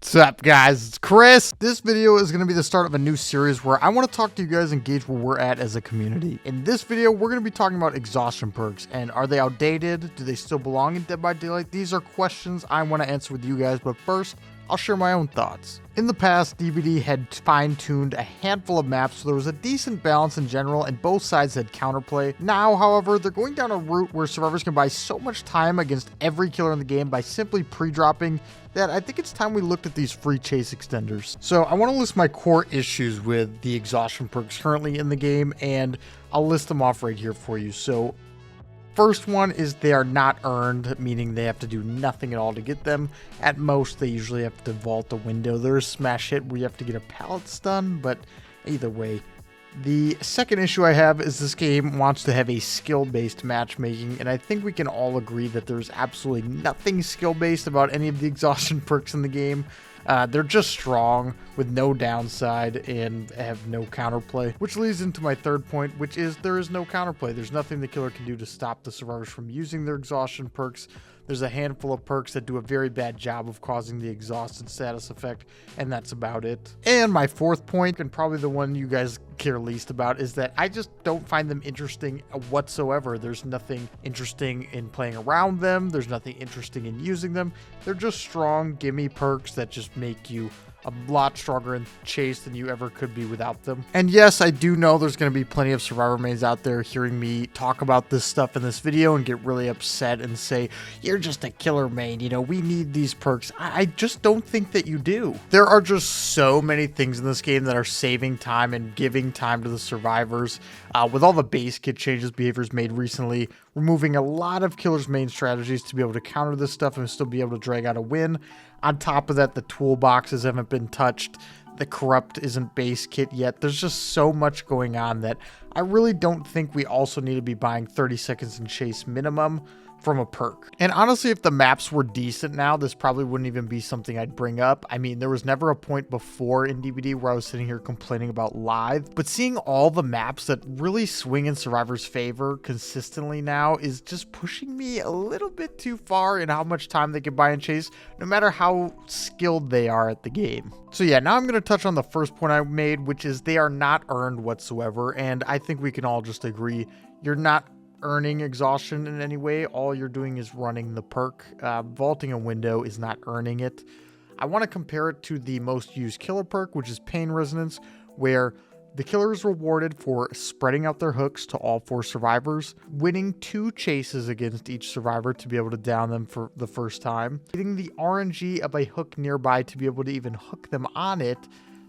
What's up, guys? It's Chris. This video is going to be the start of a new series where I want to talk to you guys and gauge where we're at as a community. In this video, we're going to be talking about exhaustion perks, and are they outdated? Do they still belong in Dead by Daylight? These are questions I want to answer with you guys, but first, I'll share my own thoughts. In the past, DBD had fine-tuned a handful of maps, so there was a decent balance in general, and both sides had counterplay. Now, however, they're going down a route where survivors can buy so much time against every killer in the game by simply pre-dropping that I think it's time we looked at these free chase extenders. So I want to list my core issues with the exhaustion perks currently in the game, and I'll list them off right here for you. So first one is they are not earned, meaning they have to do nothing at all to get them. At most, they usually have to vault a window. There's smash hit where you have to get a pallet stun, but either way. The second issue I have is this game wants to have a skill-based matchmaking, and I think we can all agree that there's absolutely nothing skill-based about any of the exhaustion perks in the game. They're just strong with no downside and have no counterplay, which leads into my third point, which is there is no counterplay. There's nothing the killer can do to stop the survivors from using their exhaustion perks. There's a handful of perks that do a very bad job of causing the exhausted status effect, and that's about it. And my fourth point, and probably the one you guys care least about, is that I just don't find them interesting whatsoever. There's nothing interesting in playing around them. There's nothing interesting in using them. They're just strong gimme perks that just make you a lot stronger in chase than you ever could be without them. And yes, I do know there's going to be plenty of survivor mains out there hearing me talk about this stuff in this video and get really upset and say, you're just a killer main, you know, we need these perks. I just don't think that you do. There are just so many things in this game that are saving time and giving time to the survivors. With all the base kit changes behaviors made recently, removing a lot of killers' main strategies to be able to counter this stuff and still be able to drag out a win. On top of that, the toolboxes haven't been touched. The corrupt isn't base kit yet. There's just so much going on that I really don't think we also need to be buying 30 seconds in chase minimum from a perk. And honestly, if the maps were decent now, this probably wouldn't even be something I'd bring up. I mean, there was never a point before in DBD where I was sitting here complaining about Lithe, but seeing all the maps that really swing in Survivor's favor consistently now is just pushing me a little bit too far in how much time they can buy and chase, no matter how skilled they are at the game. So yeah, now I'm going to touch on the first point I made, which is they are not earned whatsoever, and I think we can all just agree you're not earning exhaustion in any way. All you're doing is running the perk. Vaulting a window is not earning it. I want to compare it to the most used killer perk, which is Pain Resonance, where the killer is rewarded for spreading out their hooks to all 4 survivors, winning 2 chases against each survivor to be able to down them for the first time, getting the RNG of a hook nearby to be able to even hook them on it.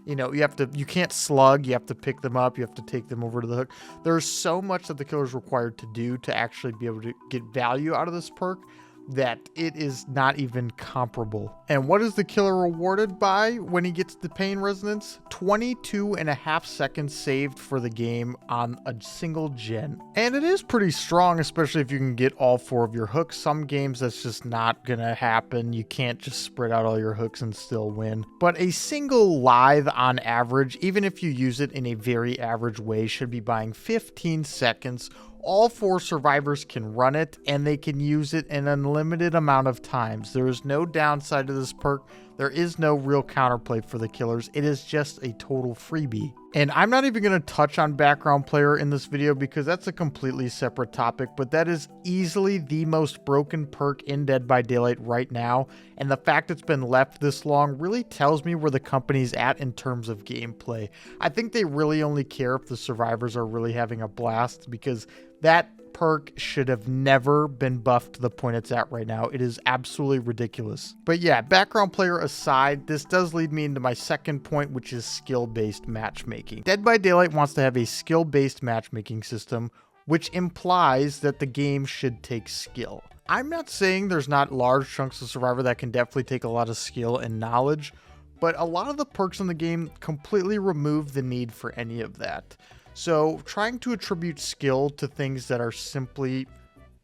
You know, you can't slug, you have to pick them up, you have to take them over to the hook. There's so much that the killer is required to do to actually be able to get value out of this perk that it is not even comparable. And what is the killer rewarded by when he gets the Pain Resonance? 22.5 seconds saved for the game on a single gen. And it is pretty strong, especially if you can get all 4 of your hooks. Some games that's just not gonna happen. You can't just spread out all your hooks and still win. But a single Lithe on average, even if you use it in a very average way, should be buying 15 seconds. All 4 survivors can run it, and they can use it an unlimited amount of times. There is no downside to this perk. There is no real counterplay for the killers. It is just a total freebie. And I'm not even going to touch on background player in this video because that's a completely separate topic, but that is easily the most broken perk in Dead by Daylight right now. And the fact it's been left this long really tells me where the company's at in terms of gameplay. I think they really only care if the survivors are really having a blast, because that perk should have never been buffed to the point it's at right now. It is absolutely ridiculous. But yeah, background player aside, this does lead me into my second point, which is skill-based matchmaking. Dead by Daylight wants to have a skill-based matchmaking system, which implies that the game should take skill. I'm not saying there's not large chunks of Survivor that can definitely take a lot of skill and knowledge, but a lot of the perks in the game completely remove the need for any of that. So trying to attribute skill to things that are simply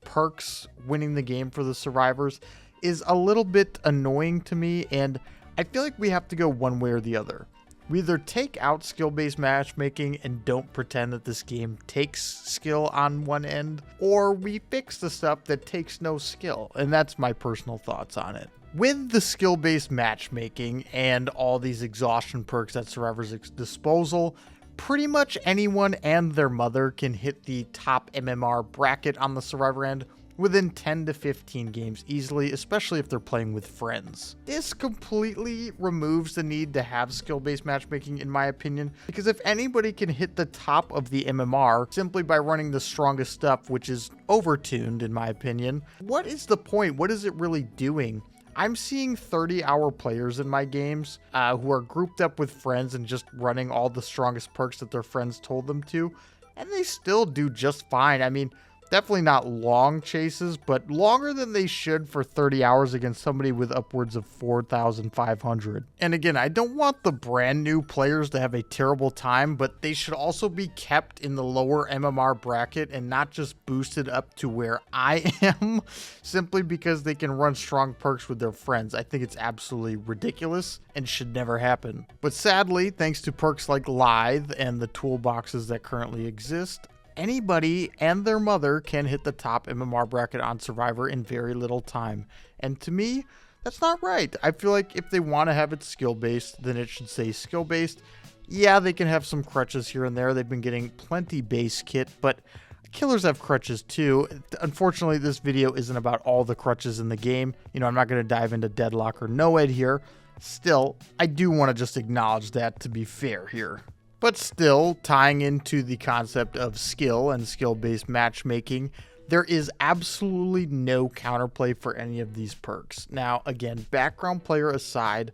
perks winning the game for the survivors is a little bit annoying to me, and I feel like we have to go one way or the other. We either take out skill-based matchmaking and don't pretend that this game takes skill on one end, or we fix the stuff that takes no skill, and that's my personal thoughts on it. With the skill-based matchmaking and all these exhaustion perks at Survivor's disposal, pretty much anyone and their mother can hit the top MMR bracket on the Survivor end within 10 to 15 games easily, especially if they're playing with friends. This completely removes the need to have skill-based matchmaking, in my opinion, because if anybody can hit the top of the MMR simply by running the strongest stuff, which is overtuned, in my opinion, what is the point? What is it really doing? I'm seeing 30-hour players in my games who are grouped up with friends and just running all the strongest perks that their friends told them to, and they still do just fine. I mean, definitely not long chases, but longer than they should for 30 hours against somebody with upwards of 4,500. And again, I don't want the brand new players to have a terrible time, but they should also be kept in the lower MMR bracket and not just boosted up to where I am simply because they can run strong perks with their friends. I think it's absolutely ridiculous and should never happen. But sadly, thanks to perks like Lithe and the toolboxes that currently exist, anybody and their mother can hit the top MMR bracket on Survivor in very little time. And to me, that's not right. I feel like if they want to have it skill-based, then it should say skill-based. Yeah, they can have some crutches here and there. They've been getting plenty base kit, but killers have crutches too. Unfortunately, this video isn't about all the crutches in the game. You know, I'm not going to dive into Deadlock or Noed here. Still, I do want to just acknowledge that to be fair here. But still, tying into the concept of skill and skill-based matchmaking, there is absolutely no counterplay for any of these perks. Now, again, background player aside,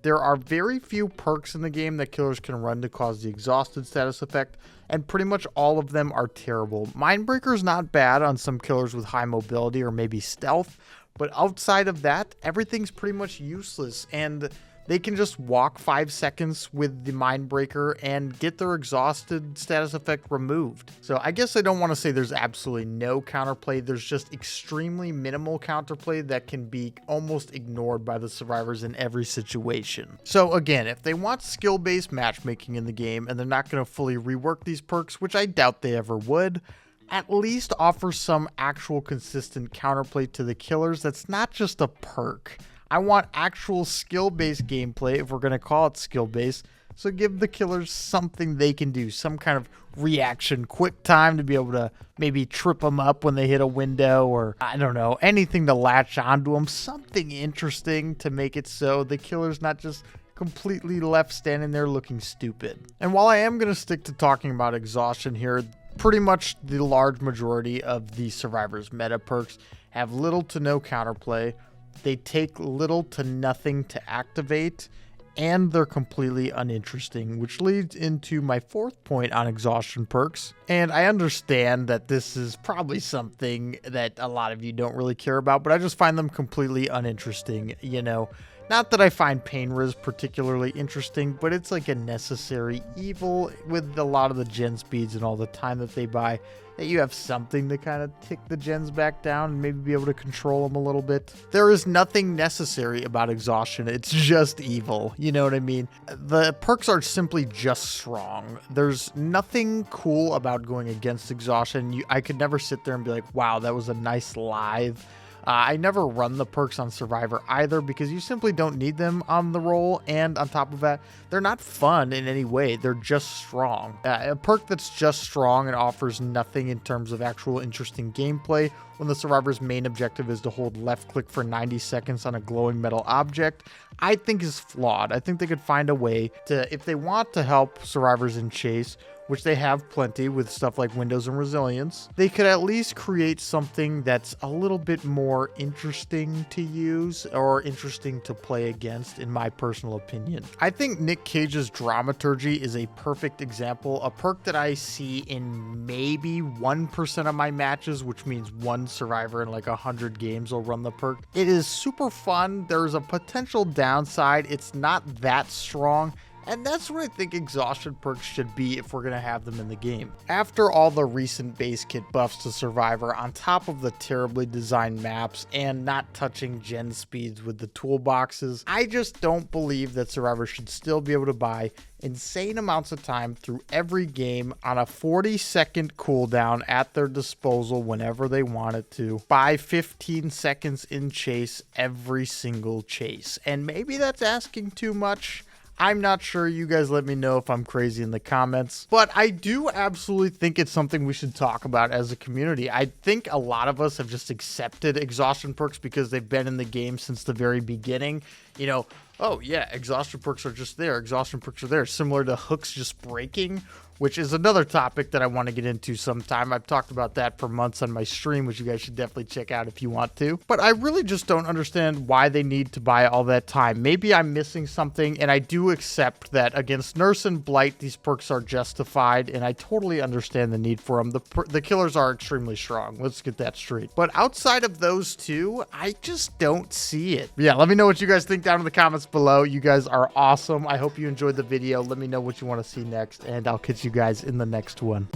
there are very few perks in the game that killers can run to cause the exhausted status effect, and pretty much all of them are terrible. Mindbreaker is not bad on some killers with high mobility or maybe stealth, but outside of that, everything's pretty much useless, and they can just walk 5 seconds with the Mindbreaker and get their exhausted status effect removed. So I guess I don't want to say there's absolutely no counterplay. There's just extremely minimal counterplay that can be almost ignored by the survivors in every situation. So again, if they want skill-based matchmaking in the game and they're not going to fully rework these perks, which I doubt they ever would, at least offer some actual consistent counterplay to the killers that's not just a perk. I want actual skill-based gameplay, if we're going to call it skill-based, so give the killers something they can do, some kind of reaction, quick time to be able to maybe trip them up when they hit a window, or I don't know, anything to latch onto them, something interesting to make it so the killer's not just completely left standing there looking stupid. And while I am going to stick to talking about exhaustion here, pretty much the large majority of the Survivor's meta perks have little to no counterplay. They take little to nothing to activate, and they're completely uninteresting, which leads into my fourth point on exhaustion perks. And I understand that this is probably something that a lot of you don't really care about, but I just find them completely uninteresting, you know. Not that I find Pain Riz particularly interesting, but it's like a necessary evil with a lot of the gen speeds and all the time that they buy, that you have something to kind of tick the gens back down and maybe be able to control them a little bit. There is nothing necessary about exhaustion. It's just evil. You know what I mean? The perks are simply just strong. There's nothing cool about going against exhaustion. I could never sit there and be like, wow, that was a nice Lithe. I never run the perks on Survivor either because you simply don't need them on the roll, and on top of that, they're not fun in any way. They're just strong. A perk that's just strong and offers nothing in terms of actual interesting gameplay when the Survivor's main objective is to hold left click for 90 seconds on a glowing metal object, I think is flawed. I think they could find a way to, if they want to help Survivors in Chase, which they have plenty with stuff like Windows and Resilience, they could at least create something that's a little bit more interesting to use or interesting to play against, in my personal opinion. I think Nick Cage's Dramaturgy is a perfect example, a perk that I see in maybe 1% of my matches, which means one survivor in like 100 games will run the perk. It is super fun. There's a potential downside. It's not that strong. And that's what I think exhaustion perks should be if we're going to have them in the game. After all the recent base kit buffs to Survivor, on top of the terribly designed maps and not touching gen speeds with the toolboxes, I just don't believe that Survivor should still be able to buy insane amounts of time through every game on a 40-second cooldown at their disposal whenever they wanted to, buy 15 seconds in chase every single chase. And maybe that's asking too much. I'm not sure. You guys let me know if I'm crazy in the comments. But I do absolutely think it's something we should talk about as a community. I think a lot of us have just accepted exhaustion perks because they've been in the game since the very beginning. You know, oh yeah, exhaustion perks are just there. Exhaustion perks are there. Similar to hooks just breaking, which is another topic that I want to get into sometime. I've talked about that for months on my stream, which you guys should definitely check out if you want to. But I really just don't understand why they need to buy all that time. Maybe I'm missing something, and I do accept that against Nurse and Blight, these perks are justified, and I totally understand the need for them. The killers are extremely strong. Let's get that straight. But outside of those two, I just don't see it. Yeah, let me know what you guys think down in the comments below. You guys are awesome. I hope you enjoyed the video. Let me know what you want to see next, and I'll catch you guys in the next one.